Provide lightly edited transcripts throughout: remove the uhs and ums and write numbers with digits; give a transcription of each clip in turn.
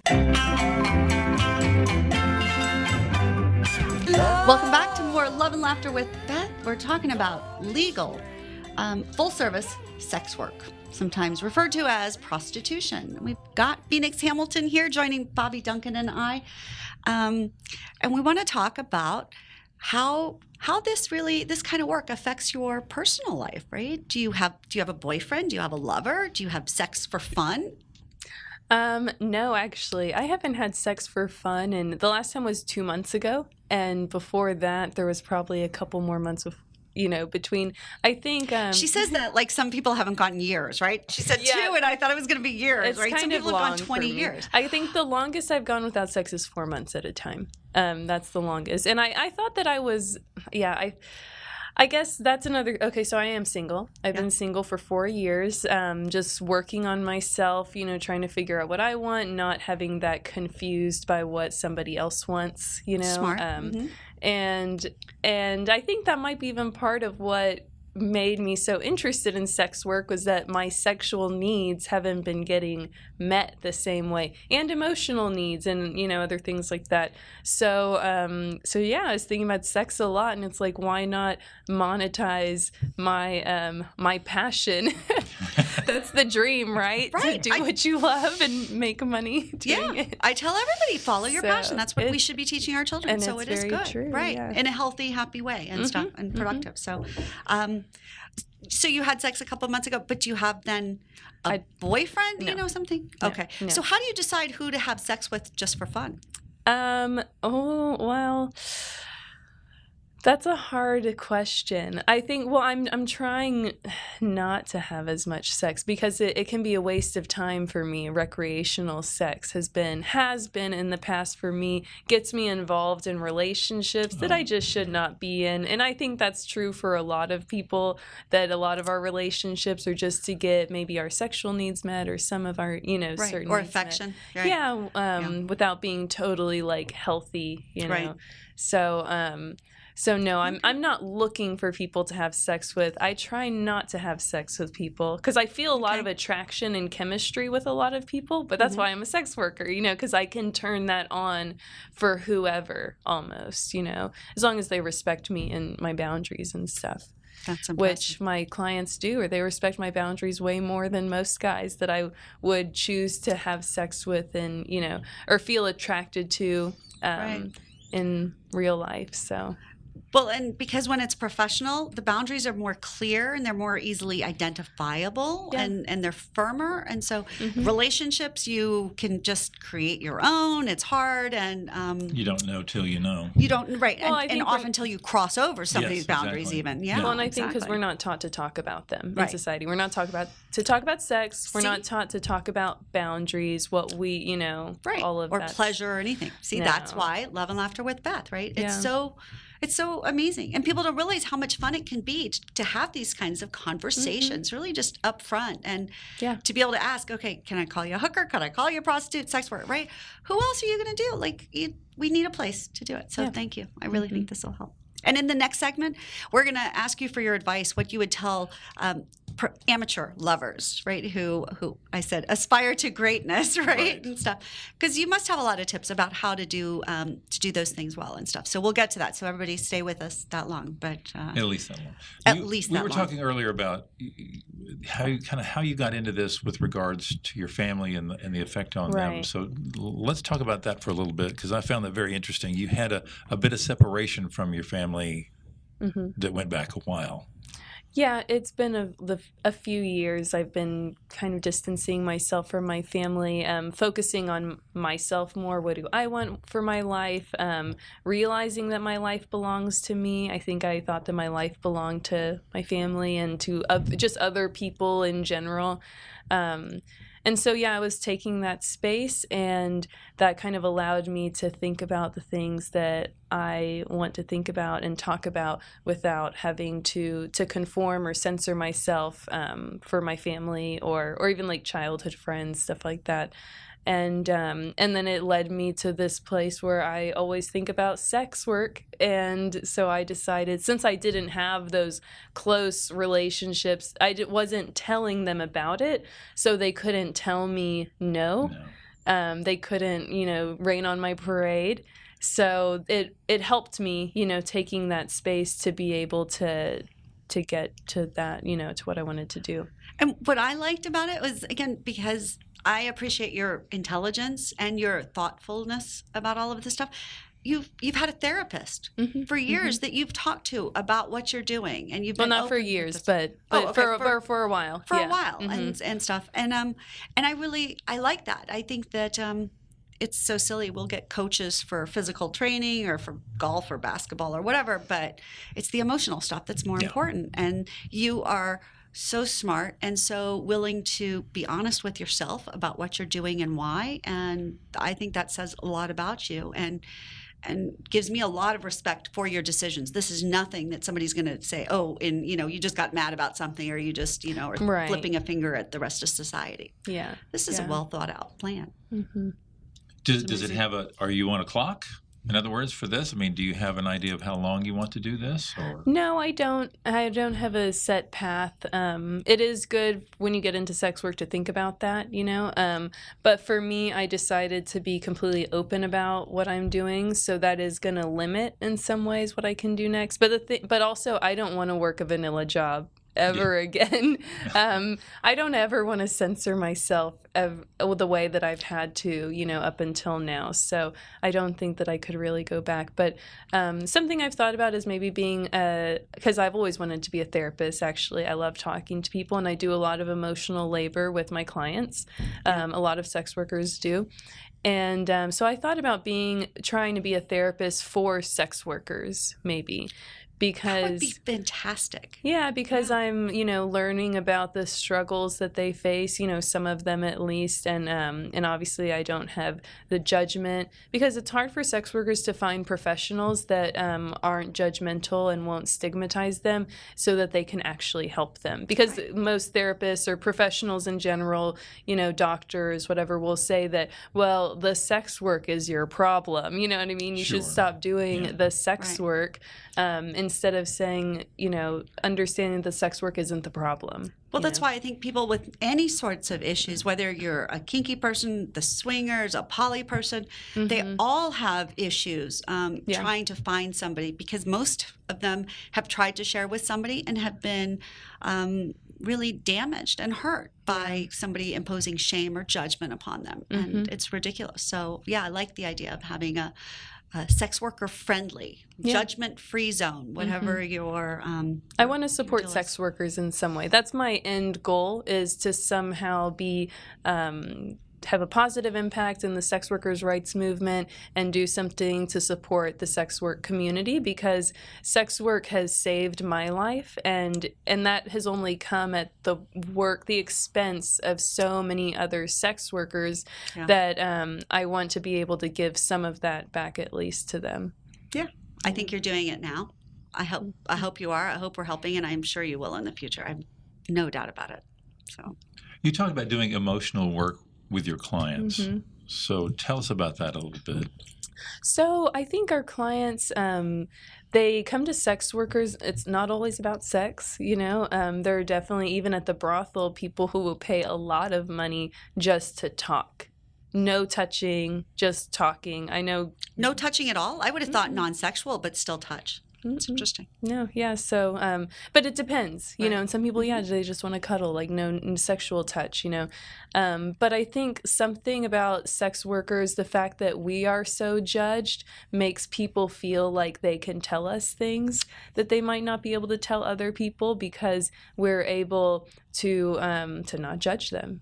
Welcome back to more Love and Laughter with Beth. We're talking about legal, full-service sex work, sometimes referred to as prostitution. We've got Phoenix Hamilton here joining Bobby Duncan and I, and we want to talk about how this kind of work affects your personal life, right? Do you have a boyfriend? Do you have a lover? Do you have sex for fun? No, actually, I haven't had sex for fun, and the last time was 2 months ago, and before that, there was probably a couple more months of, between, I think... she says that, like, some people haven't gone years, right? She said 2, and I thought it was going to be years, it's right? Kind some of people have long gone 20 for me. years. I think the longest I've gone without sex is 4 months at a time. That's the longest. And I thought that I was, I guess that's another, okay, so I am single. I've been single for 4 years, just working on myself, trying to figure out what I want, not having that confused by what somebody else wants, Smart. And I think that might be even part of what made me so interested in sex work was that my sexual needs haven't been getting met the same way, and emotional needs and other things like that. So I was thinking about sex a lot, and it's like, why not monetize my passion? That's the dream, right? Right. To do what you love and make money doing it. I tell everybody, follow your passion. That's what we should be teaching our children. And so it's it is very good, true, right? yeah. In a healthy, happy way and stuff, and productive. So, so you had sex a couple of months ago, but do you have then a boyfriend? No. You know something? No, Okay. no. So how do you decide who to have sex with just for fun? Well, that's a hard question. I think, I'm trying not to have as much sex because it can be a waste of time for me. Recreational sex has been in the past for me, gets me involved in relationships that I just should not be in. And I think that's true for a lot of people, that a lot of our relationships are just to get maybe our sexual needs met or some of our, certain or needs affection. met. Right. Yeah, without being totally like healthy, Right. So no, I'm not looking for people to have sex with. I try not to have sex with people because I feel a lot of attraction and chemistry with a lot of people, but that's why I'm a sex worker, because I can turn that on for whoever almost, as long as they respect me and my boundaries and stuff. That's impressive. Which my clients do, or they respect my boundaries way more than most guys that I would choose to have sex with and, or feel attracted to in real life, so... Well, and because when it's professional, the boundaries are more clear and they're more easily identifiable and they're firmer. And so relationships, you can just create your own. It's hard. And you don't know till you know. You don't, right. Well, and often until you cross over some of Yes, these boundaries exactly. even. Yeah. Well, and I think because we're not taught to talk about them in Right. society. We're not taught to talk about sex. We're not taught to talk about boundaries, what we, right. all of or that. pleasure or anything. See, No. that's why Love and Laughter with Beth, right? It's so amazing. And people don't realize how much fun it can be to have these kinds of conversations, really just up front. And to be able to ask, okay, can I call you a hooker? Can I call you a prostitute, sex worker, right? Who else are you going to do? Like, we need a place to do it. So thank you. I really think this will help. And in the next segment, we're going to ask you for your advice, what you would tell amateur lovers, right, who I said aspire to greatness, right, and stuff, because you must have a lot of tips about how to do those things well and stuff. So we'll get to that. So everybody stay with us that long, but At least that long. At least that We were long. talking earlier about how you got into this with regards to your family and the effect on them. Right. So let's talk about that for a little bit because I found that very interesting. You had a bit of separation from your family that went back a while. Yeah, it's been a few years. I've been kind of distancing myself from my family, focusing on myself more. What do I want for my life? Realizing that my life belongs to me. I think I thought that my life belonged to my family and to just other people in general. And so, I was taking that space, and that kind of allowed me to think about the things that I want to think about and talk about without having to conform or censor myself for my family or even like childhood friends, stuff like that. And then it led me to this place where I always think about sex work. And so I decided, since I didn't have those close relationships, wasn't telling them about it, so they couldn't tell me no. They couldn't, rain on my parade. So it helped me, taking that space to be able to get to that, to what I wanted to do. And what I liked about it was, again, because I appreciate your intelligence and your thoughtfulness about all of this stuff. You've had a therapist for years that you've talked to about what you're doing, and you've been not for years, but for a while, and stuff. And I like that. I think that it's so silly. We'll get coaches for physical training or for golf or basketball or whatever, but it's the emotional stuff that's more important. And you are so smart and so willing to be honest with yourself about what you're doing and why. And I think that says a lot about you and gives me a lot of respect for your decisions. This is nothing that somebody's going to say, you just got mad about something, or you just, are flipping a finger at the rest of society. Yeah. This is a well thought out plan. Mm-hmm. Does it have are you on a clock? In other words, for this, do you have an idea of how long you want to do this? Or? No, I don't. I don't have a set path. It is good when you get into sex work to think about that, But for me, I decided to be completely open about what I'm doing, so that is going to limit in some ways what I can do next. But also, I don't want to work a vanilla job ever again. I don't ever want to censor myself the way that I've had to, up until now. So I don't think that I could really go back. But something I've thought about is maybe being because I've always wanted to be a therapist, actually. I love talking to people, and I do a lot of emotional labor with my clients. A lot of sex workers do. And so I thought about trying to be a therapist for sex workers, maybe. Because that would be fantastic. Yeah, because I'm, learning about the struggles that they face, some of them at least, and obviously I don't have the judgment, because it's hard for sex workers to find professionals that aren't judgmental and won't stigmatize them, so that they can actually help them. Because most therapists or professionals in general, doctors, whatever, will say that, well, the sex work is your problem. You know what I mean? You should stop doing the sex work. Instead of saying, understanding the sex work isn't the problem. Well, that's why I think people with any sorts of issues, whether you're a kinky person, the swingers, a poly person, they all have issues trying to find somebody, because most of them have tried to share with somebody and have been really damaged and hurt by somebody imposing shame or judgment upon them. And it's ridiculous. So, I like the idea of having a sex worker friendly, judgment-free zone, whatever your I want to support sex workers in some way. That's my end goal, is to somehow be have a positive impact in the sex workers' rights movement and do something to support the sex work community, because sex work has saved my life, and that has only come at the expense of so many other sex workers that I want to be able to give some of that back, at least, to them. Yeah, I think you're doing it now. I hope you are. I hope we're helping, and I'm sure you will in the future. I have no doubt about it. So, you talked about doing emotional work with your clients. So tell us about that a little bit. So I think our clients, they come to sex workers. It's not always about sex, There are definitely, even at the brothel, people who will pay a lot of money just to talk. No touching, just talking. I know. No touching at all? I would have thought non-sexual, but still touch. That's interesting. No, yeah. So, but it depends, and some people, they just want to cuddle, like no sexual touch, But I think something about sex workers, the fact that we are so judged, makes people feel like they can tell us things that they might not be able to tell other people, because we're able to not judge them,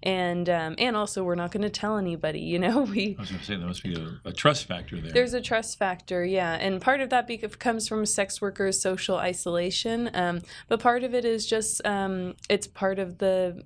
and also we're not going to tell anybody, I was going to say there must be a trust factor there. There's a trust factor, and part of that comes from sex workers' social isolation, but part of it is just it's part of the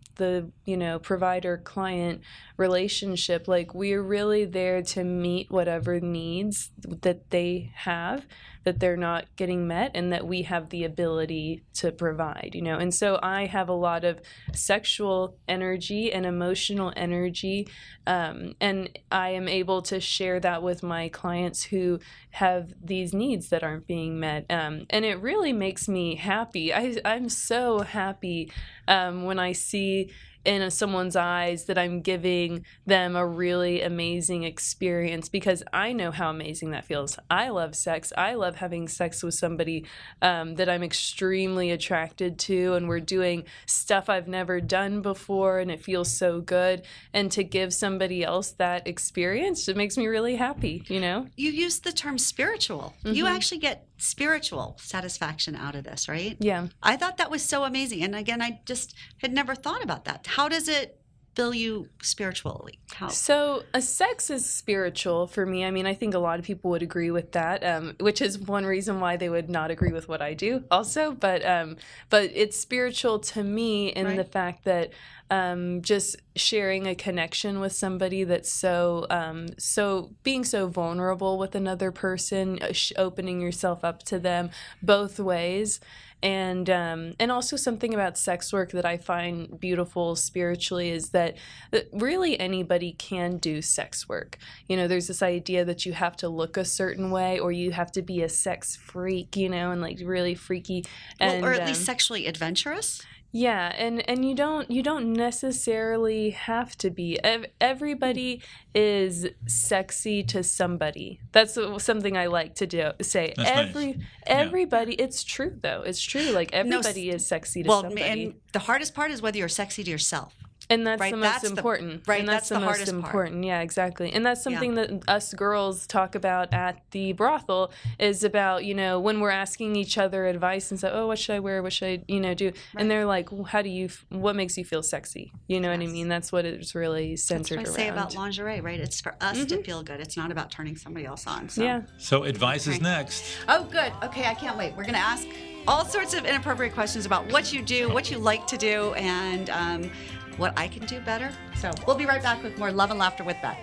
provider-client relationship. Like, we're really there to meet whatever needs that they have that they're not getting met, and that we have the ability to provide, And so I have a lot of sexual energy and emotional energy, and I am able to share that with my clients who have these needs that aren't being met. And it really makes me happy. I'm so happy when I see in someone's eyes that I'm giving them a really amazing experience, because I know how amazing that feels. I love sex. I love having sex with somebody that I'm extremely attracted to, and we're doing stuff I've never done before, and it feels so good. And to give somebody else that experience, it makes me really happy, you know? You use the term spiritual. You actually get spiritual satisfaction out of this, right? Yeah. I thought that was so amazing. And again, I just had never thought about that. How does it fill you spiritually? So sex is spiritual for me. I mean, I think a lot of people would agree with that, which is one reason why they would not agree with what I do also. But it's spiritual to me in the fact that just sharing a connection with somebody that's so being so vulnerable with another person, opening yourself up to them both ways. And also something about sex work that I find beautiful spiritually is that really anybody can do sex work. You know, there's this idea that you have to look a certain way, or you have to be a sex freak, you know, and like really freaky. Or at least sexually adventurous. Yeah, and you don't necessarily have to be. Everybody is sexy to somebody. That's something I like to say. Everybody. It's true though. It's true. Like everybody is sexy to somebody. And the hardest part is whether you're sexy to yourself. And that's the most important. Right, and that's the most important. Part. Yeah, exactly. And that's something that us girls talk about at the brothel, is about, you know, when we're asking each other advice and say, oh, what should I wear? What should I, you know, do? Right. And they're like, what makes you feel sexy? You know what I mean? That's what it's really centered around. That's what I say about lingerie, right? It's for us to feel good. It's not about turning somebody else on. So. Yeah. So advice is next. Oh, good. Okay, I can't wait. We're going to ask all sorts of inappropriate questions about what you do, what you like to do, and what I can do better. So we'll be right back with more Love and Laughter with Beth.